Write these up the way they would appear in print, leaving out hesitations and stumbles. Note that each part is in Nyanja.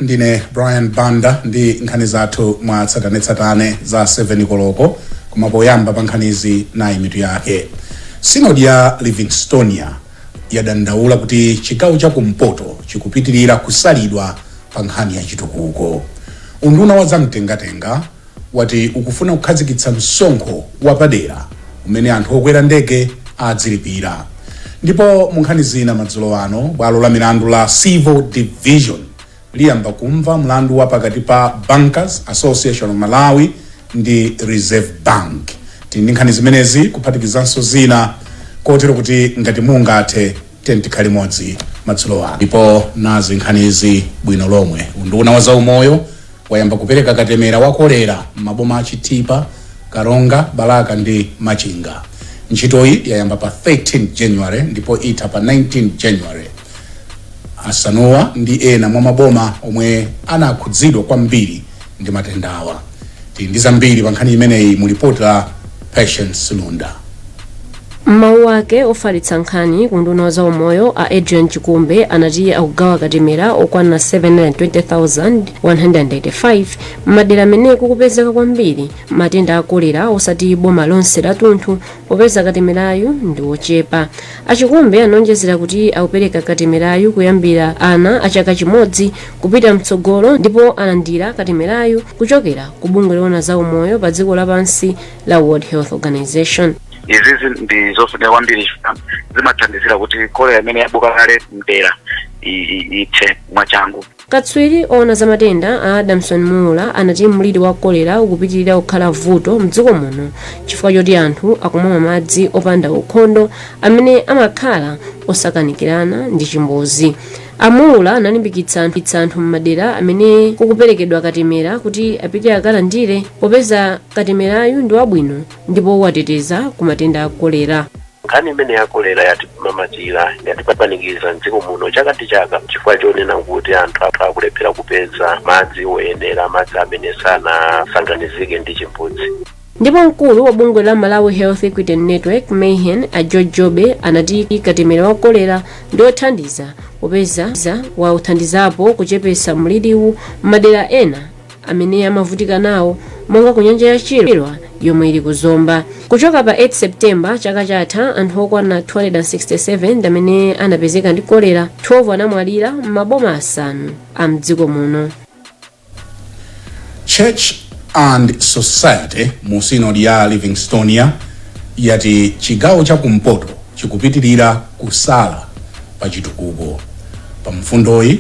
ndine Brian Banda ndi nkhani zathu mwa tsatane za 7 koloko kumapoyamba pa nkhanizi na imitu yake. Sinodi ya Livingstonia yadandaula kuti chigawo cha kumpoto chikupitirira kusalidwa pa nkhani ya chitukuko. Unduna wa zamtengatenga wati ukufuna kukhazikitsa msonkho wapadera umene anthu okwera ndege adzilipira. Ndipo mu nkhani zina madzulo ano bwalo la milandu la Civil Division liyamba kumva mlandu wa pakati pa Bankers Association of Malawi ndi Reserve Bank. Tindi nkhani zimenezi kuphatikizanso zina kotero kuti ngati mungathe tikhale limodzi madzulo ano. Ndipo nazi nkhanizi bwino lomwe. Unduna wa zaumoyo wayamba kupereka katemera wa kolera m'maboma a Chitipa, Karonga, Balaka ndi Machinga. Ntchitoyi yayamba pa 13 January ndipo itha pa 19 January. Asanowa ndi ena mwa maboma omwe anakhudzidwa kwambiri ndi matendawa. Tindi zambiri pa nkhani imeneyi mu ripoti la Patience Lunda. Mawu ake ofalitsa nkhani ku nduna wa zaumoyo a Adrian Chikumbe anati akugawa katemera okwana 720,185 m'madera amene kukupezeka kwambiri matenda a kolera osati boma lonse lathunthu popeza katemerayu ndi ochepa. Achikumbe anonjezera kuti akupereka katemerayu kuyambira ana a chaka chimodzi kupita mtsogolo ndipo alandira katemerayu kuchokera ku bungwe loona zaumoyo pa dziko lapansi la World Health Organization. Izizi ndi zofunika kwambiri zimathandizira kuti kolera imene yabuka kale mdera ithe mwachangu. Katswiri ona za matenda a Adamson Mula anati mliri wa kolera ukupitirira kukhala vuto mdziko muno chifukwa choti anthu akumwa madzi opanda ukhondo amene amakhala osakanikirana ndi chimbozi. Amula analimbikitsa anthu m'madera amene kukuperekedwa katemera kuti apite akalandire popeza katemerayu ndi wabwino ndipo wateteza ku matenda a kolera. Nkhani imene ya kolera yatimamatira yatipapanikiza mdziko muno chaka ndi chaka chifukwa chonena kuti anthu akulephera kupeza madzi oyenera, madzi amene sanasanganizike ndi chimbudzi. Ndipo mkulu wa bungwe la Malawi Health Equity Network Mayhen a George Jobe anati katemera wa kolera ndi othandiza popeza wauthandizapo kuchepesa mliriwu m'madera ena amene amavutika nawo monga ku nyanja ya Chilwa yomwe ili kuzomba. Kuchoka pa 8 September chaka chatha anthu okwana 267 amene anapezeka ndi kolera, 12 anamwalira m'maboma asanu a mdziko muno. Church and Society mu sinodi ya Livingstonia yati chigawo cha kumpoto chikupitirira kusala pa chitukuko. Pa mfundoyi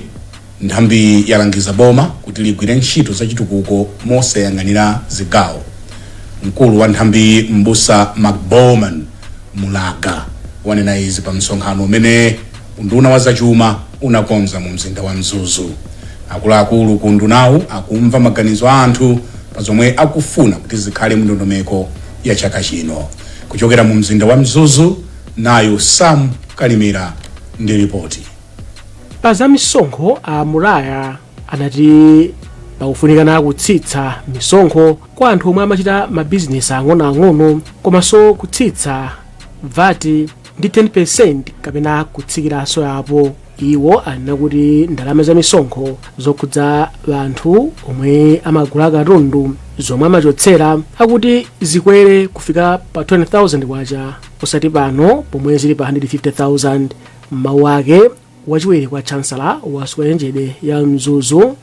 nthambi yalangiza boma kuti ligwire ntchito za chitukuko mosayang'anira zigawo. Mkulu wa nthambi Mbusa McBowman Mulaga wanena izi pa msonkhano umene unduna wa zachuma unakonza mu mzinda wa Mzuzu. Akuluakulu ku undunawu akumva maganizo a anthu pa zomwe akufuna kuti zikhale mu ndondomeko ya chaka chino. Kuchokera mu mzinda wa Mzuzu nayo Sam Kalimira ndi ripoti. Pa za misonkho a Mulaya anati pakufunikana kutsitsa misonkho kwa anthu omwe amachita mabizinesi ang'onoang'ono komanso kutsitsa VAT ndi 10% kapena kutsikiranso yapo. Iwo anena kuti ndalama za misonkho zokhudza anthu omwe amagula katundu zomwe amachotsera akuti zikwere kufika pa 20,000 kwacha osati pano pomwe zili pa 150,000. Mawu ake wachiwiri kwa chancellor wa sukulu ya Mzuzu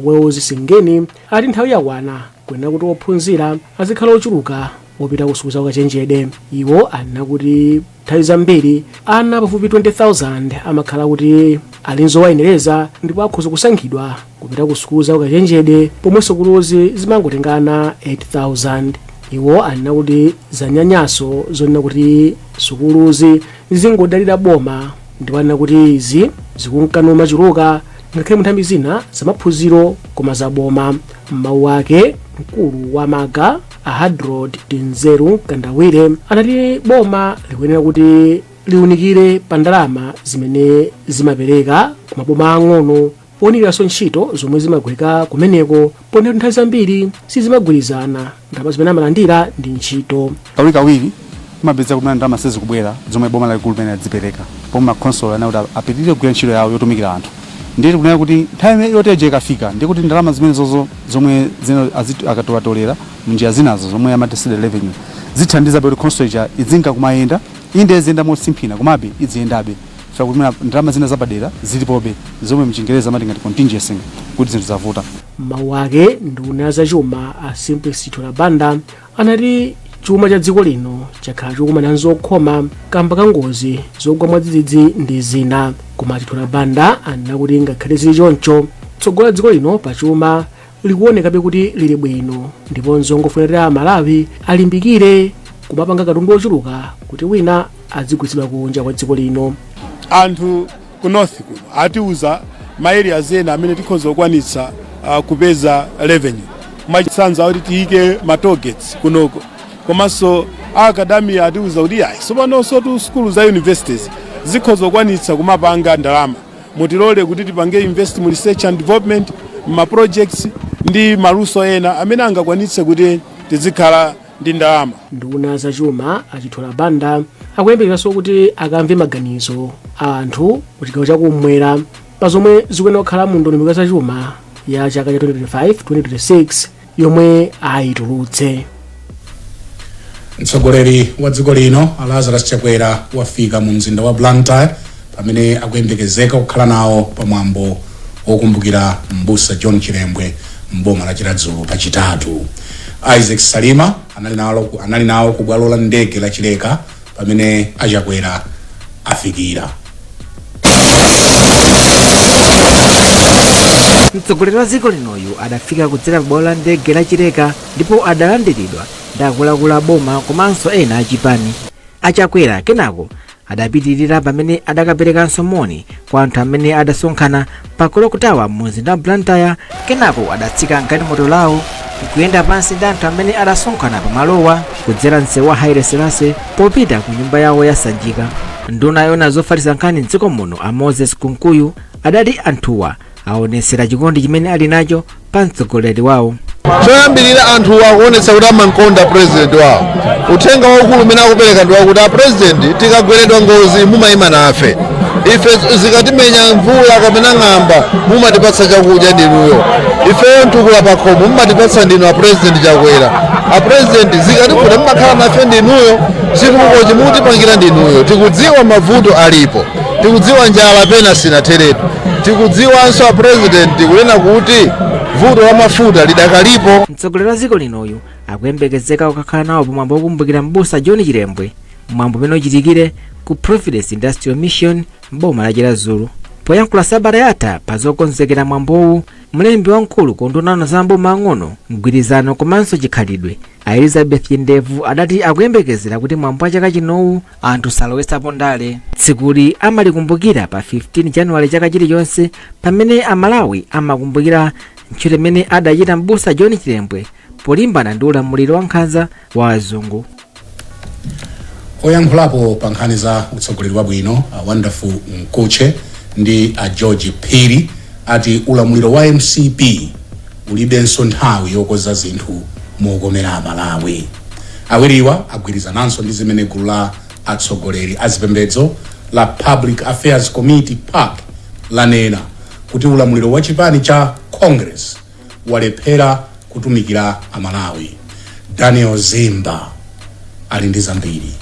Wells Singeni ati nthawi yakwana kuyenera kuti ophunzira azikhala ochuluka opita ku sukulu za ukachenjede. Iwo anena kuti nthawi zambiri ana pafupi 20,000 amakhala kuti ali nzowayenereza ndipo akhoza kusankhidwa kupita ku sukulu za ukachenjede pomwe sukuluzi zimangotengana 8,000. Iwo anena kuti zanyanyaso zonena kuti sukuluzi zingodalira boma ndipo anena kuti izi zikunkana machuluka ngakhale nthambi zina zamaphunziro koma za boma. Mawu ake mkulu wa Maga Ahadrod Tinzeru Kandawire anati boma likuyenera kuti liunikire pa ndalama zimene zimapereka ku maboma ang'ono poonikiranso ntchito zomwe zimagwirika kumeneko ponera nthawi zambiri sizimagwirizana ndalama zimene amalandira ndi ntchito. Kawirikawiri kumapeza kumene ndalama sizikubwera zomwe boma lalikulu limene adzipereka pomwe makhonsolo anakuti apitirire kugwira ntchito yawo yotumikira anthu ndiye kunena kuti nthawi yoteje ikafika ndiye kuti ndalama zimenezozo zomwe akatowatolera munjira zinazo zomwe amatisile revenue zithandiza kuti constituency idzinga kumayenda inde ziyenda mosimphina komabe idziyendabe fa kuti ndalama zina zapadera zilipobe zomwe mchingereza amati ngati contingency kuti zinthu zavuta. Mawu ake nduna za chuma a Simplicity Tholabanda anati chuma cha dziko lino chakhala chokumana nzokhoma kamba ka ngozi zogwa mwadzidzidzi ndi zina. Koma Tholabanda anena kuti ngakhale zili choncho tsogolo la dziko lino pa chuma likuonekabe kuti lili bwino ndiponso ngofunira Malawi alimbikire kumapanga katundu ochuluka kuti wina adzigwiritsidwa kunja kwa dziko lino. Anthu ku north kuno atiuza maeria ena amene tikhoza kukwanitsa kupeza revenue mwachisanza kuti tiyike ma targets kunoko komanso academia atiuza kuti ayi sopanonso tu skulu za universities zikhoza kukwanitsa kumapanga ndalama mutilole kuti tipange invest mu research and development ma projects ndi maluso ena amene angakwanitse kuti tizikhala ndi ndalama. Nduna za chuma a Tholabanda akuyembekeranso kuti akamve maganizo a anthu ku chigawo chakumwera pa zomwe zikuyenera kukhala mu ndondomeko za chuma ya chaka cha 2025-2026 yomwe ayitulutse. Mtsogoleri wa dziko lino Lazarus Chakwera wafika mu mzinda wa Blantyre pamene akuyembekezeka kukhala nawo pamwambo wokumbukira m'busa John Chilembwe m'boma la Chiradzulu pachitatu. Isaac Salima anali nawo ku bwalo la ndege la Chileka pamene Achakwera afikira. Mtsogoleri wa dziko linoyu adafika kudzera bwalo la ndege la Chileka ndipo adalandiridwa ndi akuluakulu boma komanso ena achipani. Achakwera kenako adapitirira pamene adakaperekanso moni kwa anthu amene adasonkhana pa Kolokutawa mu mzinda wa Blantyre. Kenako adatsika mgalimoto lawo kuyenda pansi ndi anthu amene adasonkhana pamalowa kudzera msewu wa Haile Selassie popita ku nyumba yawo ya Sanjika. Nduna yona zofalitsa nkhani m'dziko muno a Moses Kunkuyu adati anthuwa aonesera chikondi chimene ali nacho pa mtsogoleri wawo. Choyambirira anthu akuonetsa kuti amankonda president wawo. Uthenga waukulu umene akupereka ndi wakuti a president tikagweredwa ngozi mumayima nafe. Ife zikatimenya mvula kapena ng'amba mumatipatsa chakudya ndinuyo. Ife ntukula pakhomo mumatipatsa ndinu a president Chakwera. A president zikativuta mumakhala nafe ndinuyo chifukwa chimutipangira ndinuyo. Tikudziwa mavuto alipo. Tikudziwa njala pena sinatheretu. Tikudziwanso a president kunena kuti vuto la mafuta lidakalipo. Mtsogoleri wa dziko linoyu akuyembekezeka kukakhala nawo pamwambo wokumbukira m'busa John Chilembwe mwambo umene uchitikire ku Providence Industrial Mission m'boma la Chiradzulu. Poyankhula sabata yatha pa zokonzekera mwambowu, mlembi wamkulu ku nduna za maboma ang'ono mgwirizano komanso chikhalidwe a Elizabeth Ndevu adati akuyembekezera kuti mwambo wa chaka chinowu anthu salowetsapo ndale. Tsikuli amalikumbukira pa 15 Januwale chaka chilichonse pamene Amalawi amakumbukira ntchito imene adachita m'busa John Chilembwe polimbana ndi ulamuliro wa nkhanza wa azungu. Oyankhulapo pa nkhani za utsogoleri wabwino a Wonderful Mkuche ndi a George Phiri ati ulamuliro wa MCP ulibenso nthawi yokoza zinthu mokomera Malawi. Awiriwa agwirizananso ndi zimene gulu la atsogoleri azipembedzo la Public Affairs Committee PAC lanena kuti ulamuliro wa chipani cha Congress walephera kutumikira Amalawi. Daniel Zimba ali ndi zambiri.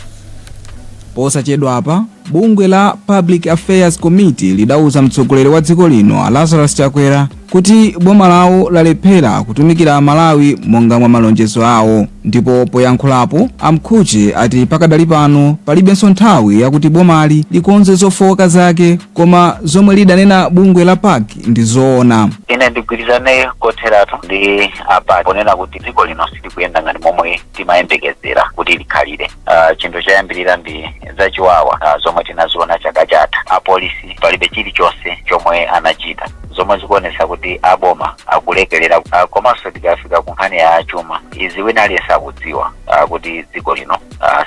Posachedwa apa bungwe la Public Affairs Committee lidauza mtsogoleri wa dziko lino Lazarus Chakwera kuti boma lawo lalephera kutumikira Malawi monga mwa malonjezo awo. Ndipo poyankhulapo Amkhuche ati pakadali pano palibenso nthawi yakuti bomali likonze zofowoka zake koma zomwe lidanena bungwe la PAC ndi zoona. Ine ndigwirizane kotheratu ndi apa ponena kuti dziko lino silikuyenda ngati momwe timayembekezera kuti likhalire. Chinthu choyambirira ndi zachiwawa zomwe tinaziona chaka chatha. Apolisi palibe chilichonse chomwe anachita zomwe zikuonesa kuti aboma akulekelera komanso tikafika ku nkhani ya chuma izi wina aliyense akudziwa kuti dziko lino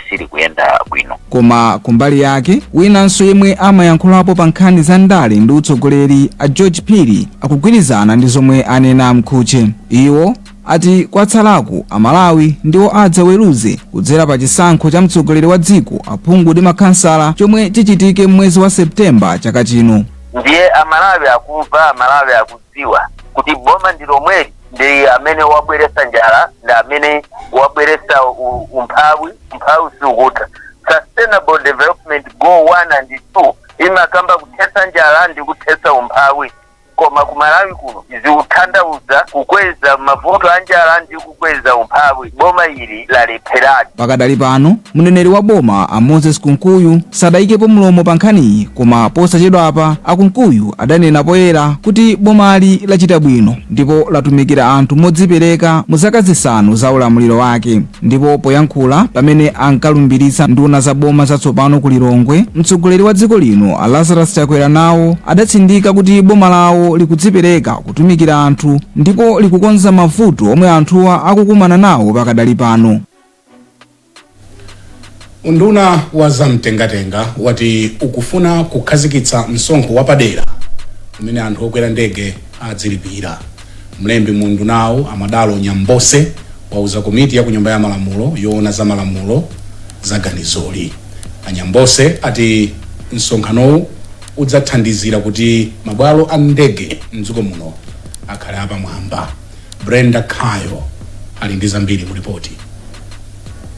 sili kuyenda bwino. Koma kumbali yake winanso yemwe amayankhulapo pa nkhani za ndale ndi utsogoleri a George Phiri akugwirizana ndi zomwe anena Amkhuche. Iwo ati kwatsalaku Amalawi ndiwo adzaweruze kudzera pa chisankho cha mtsogoleri wa dziko aphungu ndi makhansala chomwe chichitike mwezi wa Septemba chaka chino. ndiye amalawi akumva, amalawi akudziwa kuti boma ndilomweli ndi amene wabweresa njala, ndi amene wabweresa umphawi siukutha. Sustainable Development Goal 1 and 2 imakamba kuthetsa njala ndi kuthetsa umphawi, koma kumalawi kuno zikutanthauza kukweza mavuto a njala ndi kukweza umphawi. Boma ili lalepheradi. Pakadali pano mneneri wa boma a Moses Kunkuyu sadayikepo mlomo pa nkhaniyi, koma posachedwa apa akunkuyu adanena poyera kuti bomali lachita bwino ndipo latumikira anthu modzipereka mu zaka zisanu za ulamuliro wake. Ndipo poyankhula pamene ankalumbiritsa nduna za boma zatsopano ku Lilongwe, mtsogoleri wa dziko lino a Lazarus Chakwera nawo adatsindika kuti boma lawo likudzipereka kutumikira anthu ndipo likukonza mavuto omwe anthuwa akukumana nawo pakadali pano. Unduna wa zamtengatenga wati ukufuna kukhazikitsa msonkho wapadera umene anthu okwera ndege adzilipira. Mlembi mu undunawo Amadalo Nyambose wauza komiti ya ku nyumba ya malamulo yoona za malamulo za ganizoli. Anyambose ati msonkhanowu udzathandizira kuti mabwalo a ndege mdziko muno akhale apamwamba. Brenda Khayo ali ndi zambiri mu ripoti.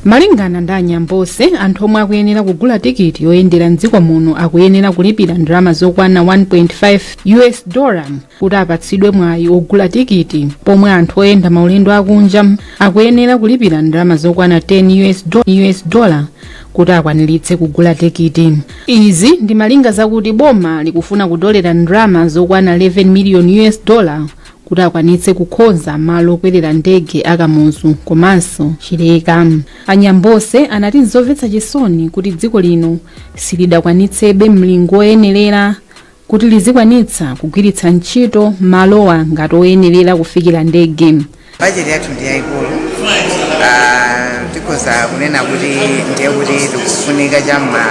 Malingana ndi Anyambose, anthu omwe akuyenera kugula tikiti yoyendera mdziko muno akuyenera kulipira ndalama zokwana $1.5 kuti apatsidwe mwayi ogula tikiti, pomwe anthu oyenda maulendo akunja akuyenera kulipira ndalama zokwana $10 kuti akwaniritse kugula tikiti. Izi ndi malinga zakuti boma likufuna kutolera ndalama zokwana $11 million kuti akwanitse kukonza malo okwerera ndege akamuzu komanso chileka. Anyambose anati nzomvetsa chisoni kuti dziko lino silidakwanitsebe mlingo oyenerera kuti lizikwanitsa kugwiritsa ntchito malowa ngati oyenerera kufikira ndege. Bajeti yathu ndi yayikulu, tikoza kunena kuti ndiye kuti tikufunika chamma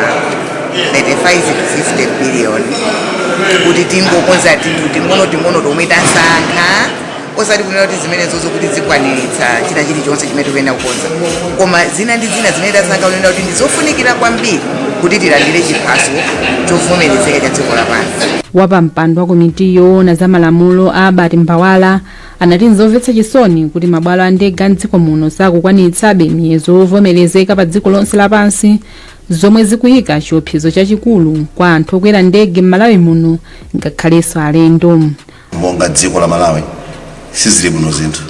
35 to 50 billion kuti tingokonza tinthu ting'ono tomwe tasankha, osati kunena kuti zimene zozo kuti zikwaniritsa china chilichonse chimene tikuyenda kukonza, koma zina ndi zina zimene tasankha kunena kuti ndizofunikira kwambiri kuti tilandire chiphaso chovomerezeka cha dziko lapansi. Wapampando wa komiti yoona za malamulo a Albert Mbawala anati nzomvetsa chisoni kuti mabwalo a ndege a mdziko muno sakukwanitsabe miyezo yovomerezeka pa dziko lonse lapansi, zomwe zikuyika chiopsezo chachikulu kwa anthu okwera ndege m'Malawi muno ngakhalenso alendo. Monga dziko la Malawi sizili bwino zinthu,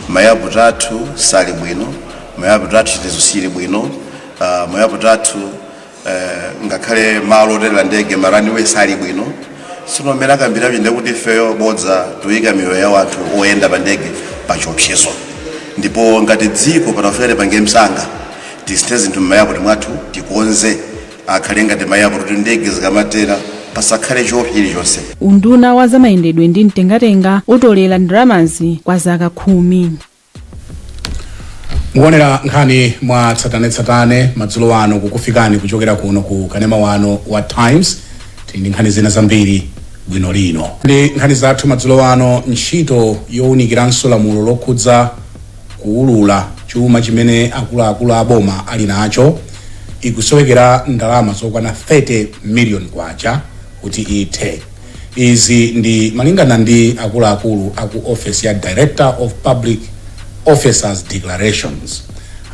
mayapo athu sali bwino, mayapo athu chitezo sili bwino, mayapo athu ngakhale malo otera ndege maraniwe sali bwino. Sino mera kambira binde kuti feyo bodza tuyika miyoyo ya wanthu oyenda pa ndege pa chiopsezo, ndipo ngati dziko patafere pange msanga tisitezi zinthu m'mayapo mwathu tikonze akhale ngati mayapo kuti ndege zikamatera pasakhale chophiri chonse. Unduna wa zamayendedwe ndi mtengatenga utolera ndalamazi kwa zaka 10. Muonera nkhani mwa tsatanetsatane madzulo ano kukufikani kuchokera kuno ku kanema wano wa Times. Tindi nkhani zina zambiri bwino lino. Ndi nkhani zathu madzulo ano, ntchito yowunikiranso lamulo lokhudza kuulula chuma chimene akuluakulu a boma ali nacho ikusowekera ndalama zokwana 30 million kwacha kuti ithe. Izi ndi malingana ndi akuluakulu aku office ya Director of Public Officers Declarations.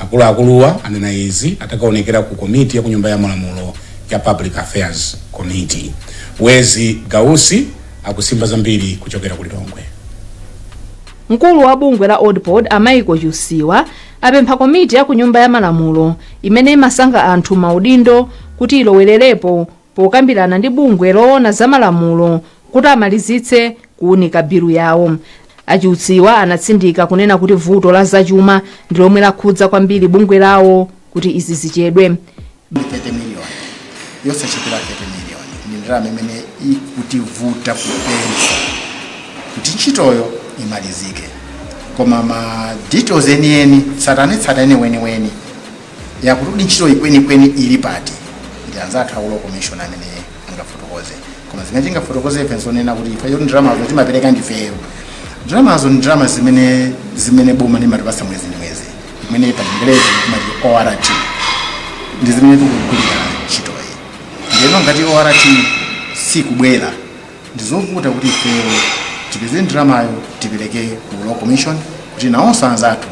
Akuluakuluwa anena izi atakaonekera ku komiti ya ku nyumba ya malamulo ya Public Affairs Committee. Wezi Gausi akusimba zambiri kuchokera ku Lilongwe. Mkulu wa bungwe la Oldpod Amaiko Jusiwa apempha komiti ya ku nyumba ya malamulo imene imasankha anthu maudindo kuti ilowererepo pokambirana ndi bungwe loona za malamulo kuti amalizitse kuunika bilu yawo. Ajusiwa anatsindika kunena kuti vuto la zachuma ndi lomwe lakhudza kwambiri bungwe lawo kuti izi zichedwe. 30 million yosachepera 30 million ndi ndalama imene ikutivuta kupeza kuti ntchitoyo imalizike, koma ma details enieni tsatanetsatane weni yakuti ntchito ikwenikweni ili pati ndi anzathu akulo commission amene angafotokoze, koma zimene tingafotokoze ifenso nena kuti ife yo ndalamazo timapereka ndifeyo. Ndalamazo ndi ndalama zimene boma limatipasa mwezi ndi mwezi, imene pa English imati ORT, ndi zimene tikugulira ntchitoyi. Ndiyeno ngati ORT sikubwera ndizovuta kuti ifeyo tipeze ndalamayo tipereke ku Law Commission kuti nawonso anzathu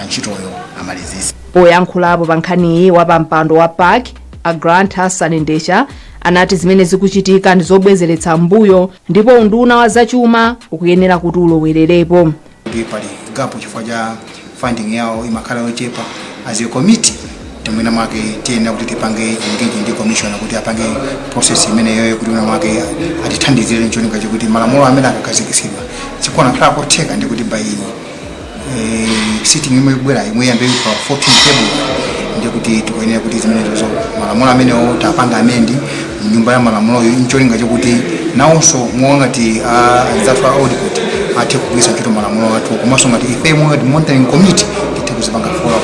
ntchitoyo amalizise. Poyankhulapo pa nkhaniyi wapampando wa PAC a Grant Hassan Ndesha anati zimene zikuchitika ndi zobwezeretsa mbuyo ndipo unduna wa zachuma ukuyenera kuti ulowererepo. Pali gapo chifukwa cha funding yawo imakhala yochepa as a committee temwena mwake tiyenera kuti tipange engage ndi commission kuti apange process imeneyo kuti una mwake atithandizire ncholinga chokuti malamulo amene akakhazikitsidwa chikona khala kotheka ndi kuti by sitting imwe bwera imwe yambe pa 14 February ndi kuti tikuyenera kuti zimenezo malamulo amenewo tapanga amendi nyumba ya malamulo ncholinga chokuti nawonso muongati azathu audit ati kugwisa ntchito malamulo athu komanso ngati ife ngati monitoring committee tikuzipanga follow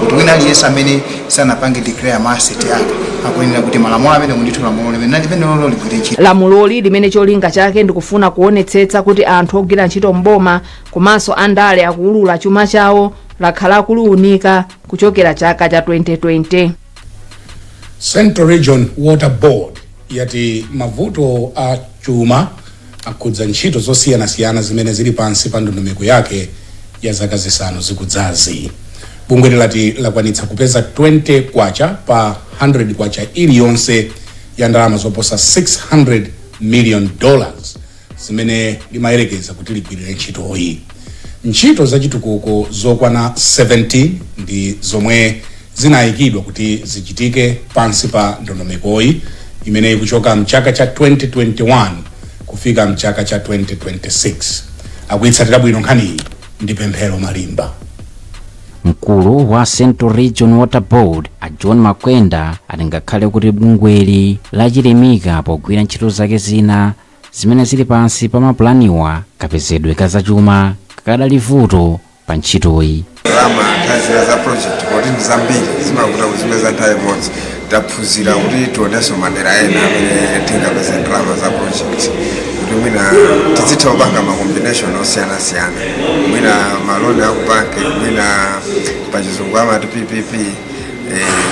kuti wina aliyense amene sanapange declare asset yake akuyenera kuti malamulo amene ndithu lamulo limene lipeno ligwire ntchito. Lamuloli limene cholinga chake ndikufuna kuonetsetsa kuti anthu ogwira ntchito mboma komanso andale akuulula chuma chawo lakhala kuluunika kuchokera chaka cha 2020. Central Region Water Board yati mavuto a chuma akudza ntchito zosiyanasiyana zimene zili pansi pa ndondomeko yake ya zaka zisanu zikudzazi. Bungwe lati lakwanitsa kupeza 20 kwacha pa 100 kwacha iliyonse ya ndalama zoposa $600 million zimene limayerekeza kuti ligwirire ntchitoyi. Ntchito zachitukuko zokwana 70 ndi zomwe zinayikidwa kuti zichitike pansi pa ndondomekoyi imene ikuchoka mchaka cha 2021 kufika mchaka cha 2026. Akuitsatira bwino nkhaniyi ndi Pemphero Malimba. Mkulu wa Central Region Water Board a John Makwenda alingakhale kuti bungweli lachilimika pogwira ntchito zake zina zimene zili pansi pa mapulaniwa kapezedwe kazachuma kakadali vuto pa ntchitoyi. Rama tazira za project kuti ndizambiri zimakuta kuzimeza nthawi imodzi taphunzira kuti tionenso madera ena amene tingapeze ndalama za project kuti mwina tizitha kupanga macombination osiyanasiyana mwina maloni akubanki mwina pachizungu amati PPP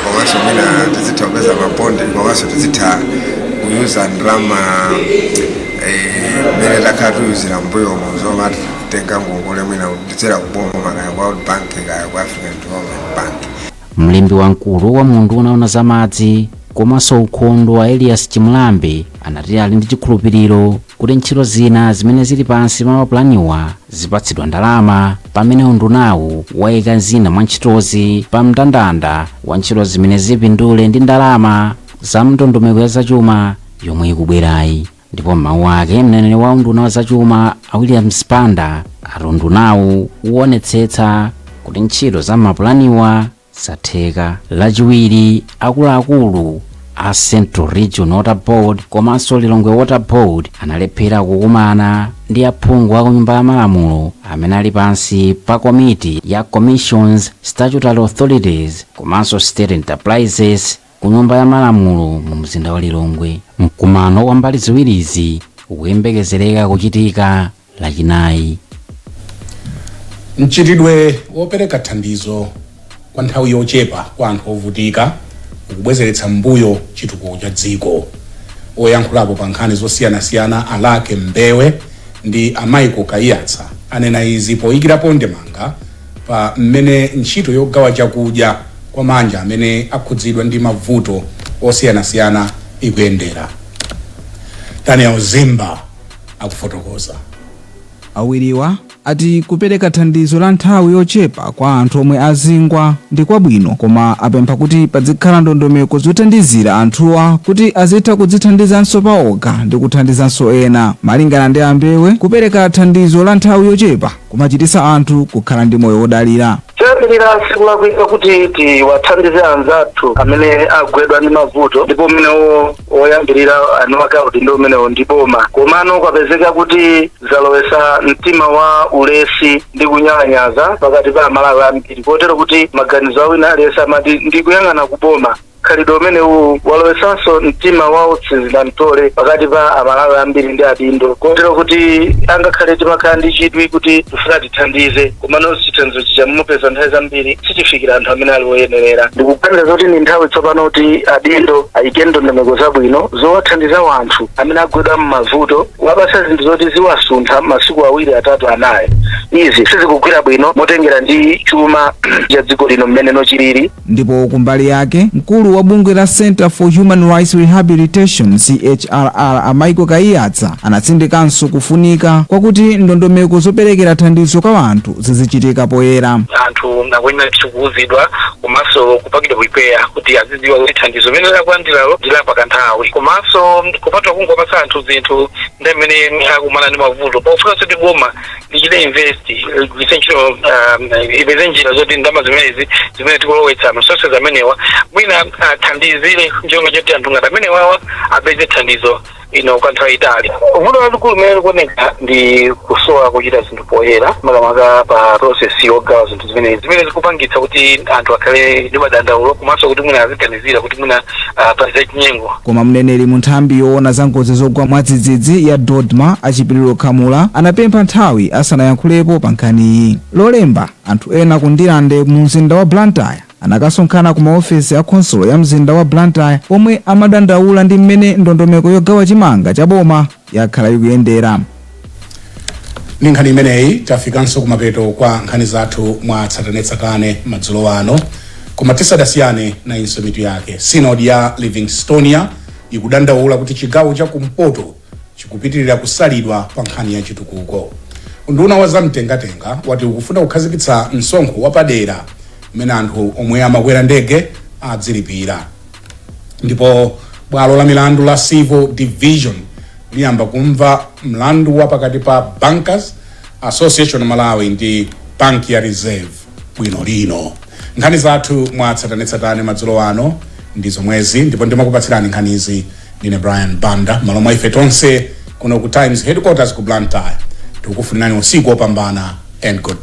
komanso mwina tizitha kupeza mabondi komanso tizitha kuyuza ndalama mene takhala tuyuzira mbuyomo zomati tenga ngongole mwina nditsera kuboma kaya kwa World Bank kaya kwa African Development Bank. Mlembi wamkulu wa mundu unaona za madzi komanso ukhondo wa Elias Chimulambe anati ali ndi chikhulupiriro kuti ntchito zina zimene zili pansi pa mapulaniwa zipatsidwa ndalama pamene undunawu wayika zina mwa ntchitozi pa mndandanda wa ntchito zimene zipindule ndi ndalama za ndondomeko ya zachuma yomwe ikubwerayi. Ndipo mawu ake mneneri wa unduna wa zachuma a William Spanda undunawu uonetsetsa kuti ntchito za mapulaniwa zatheka. Lachiwiri akuluakulu a Central Region Water Board komanso Lilongwe Water Board analephera kukumana ndi aphungu a kunyumba ya malamulo amene ali pansi pa komiti ya Commissions, Statutory Authorities komanso State Enterprises ku nyumba ya malamulo mu mzinda wa Lilongwe. Mkumano wa mbali ziwirizi ukuyembekezereka kuchitika lachinayi. Mchitidwe wopereka thandizo kwa nthawi yochepa kwa anthu ovutika ukubwezeretsa mbuyo chitukuko cha dziko. Oyankhulapo pa nkhani zosiyanasiyana Alake Mbewe ndi Michael Kayatsa anena izi poyikirapo ndemanga pa mmene ntchito yogawa chakudya kwa manja amene akhudzidwa ndi mavuto osiyanasiyana ikuyendera. Daniel Zimba akufotokoza. Awiriwa ati kupereka thandizo la nthawi yochepa kwa anthu omwe azingwa ndi kwabwino, koma apempha kuti pazikhala ndondomeko zothandizira anthuwa kuti azitha kudzithandizanso paokha ndi kuthandizanso ena. Malingana ndi Ambewe, kupereka thandizo la nthawi yochepa kumachititsa anthu kukhala ndi moyo wodalira. Chambirira sikulakwika kuti tiwathandize anzathu amene agwedwa ndi mavuto, ndipo mmene oyambirira anowaka kuti ndi umenewo ndi boma. Komano kwapezeka kuti zalowesa mtima wa ulesi ndi kunyalanyaza pakati pa Amalawi ambiri, kotero kuti maganizo awina aliyense amati ndikuyang'ana kuboma mkhalidwe umene uwu walowesanso mtima wa utsinzina mtole pakati pa amalawi ambiri ndi adindo kotero kuti angakhale timakhala ndi chidwi kuti tifuna tithandize komano chithandizo chicha mumupeza nthawi zambiri sichifikira anthu amene ali woyenerera. Ndikuganiza kuti ni nthawi tsopano kuti adindo ayike ndondomeko zabwino zowathandiza wanthu amene agwedwa m'mavuto wapasa zinthu zoti ziwasuntha masiku awiri atatu anayi. Izi sizikugwira bwino motengera ndi chuma cha dziko lino mmene chilili. Ndipo kumbali yake mkulu wa bungwe la Center for Human Rights Rehabilitation CHRR Amaiko Kaiyatsa anatsindikanso kufunika kwakuti ndondomeko zoperekera thandizo kwa anthu zizichitika poyera. Anthu nakwenera kuuzidwa komanso kupangidwa kuipeya kuti azidziwa kuti thandizo limene lakulandirayo ndilapa kanthawi komanso kupatwa kungopatsa anthu zinthu ndi amene akumana ndi mavuto pofuna kuti boma lichite invest lichenchero ipeze njira zoti ndalama zimenezi zimene tikulowetsa masources amenewa mwina athandizire njonga choti anthu ngati amenewawa apeze thandizo kwa nthawi itali. Vuto lalikulu limene likuoneka ndi kusowa kuchita zinthu poyera makamaka pa process yogawa zinthu zimene zikupangitsa kuti anthu akhale ndi madandaulo komanso kuti mwina aziganizira kuti mwina paliza chinyengo. Koma mneneri mu nthambi yoona za ngozi zogwa mwadzidzidzi ya Dodma Achipiriro Khamula anapempha nthawi asanayankhulepo pa nkhaniyi. Lolemba anthu ena ku Ndilande mu mzinda wa Blantyre anakasonkhana ku maofesi a khonsolo ya mzinda wa Blantyre omwe amadandaula ndi mmene ndondomeko yogawa chimanga cha boma yakhala ikuyendera. Ndi nkhani imeneyi tafikanso kumapeto kwa nkhani zathu mwa tsatanetsatane madzulo ano koma tisadasiyane na inso mitu yake. Synod ya Livingstonia ikudandaula kuti chigawo cha kumpoto chikupitirira kusalidwa pa nkhani ya chitukuko. Unduna wa zamtengatenga wati ukufuna kukhazikitsa msonkho wapadera mmene anthu omwe amakwera ndege adzilipira. Ndipo bwalo la milandu la Civil Division liyamba kumva mlandu wa pakati pa Bankers Association Malawi ndi Bank ya Reserve bwino lino. Nkhani zathu mwa tsatanetsatane madzulo ano ndi zomwezi ndipo ndimakupatsirani nkhanizi ndine Brian Banda malo mwa ife tonse kuno ku Times Headquarters ku Blantyre. Tikufunirani usiku opambana and good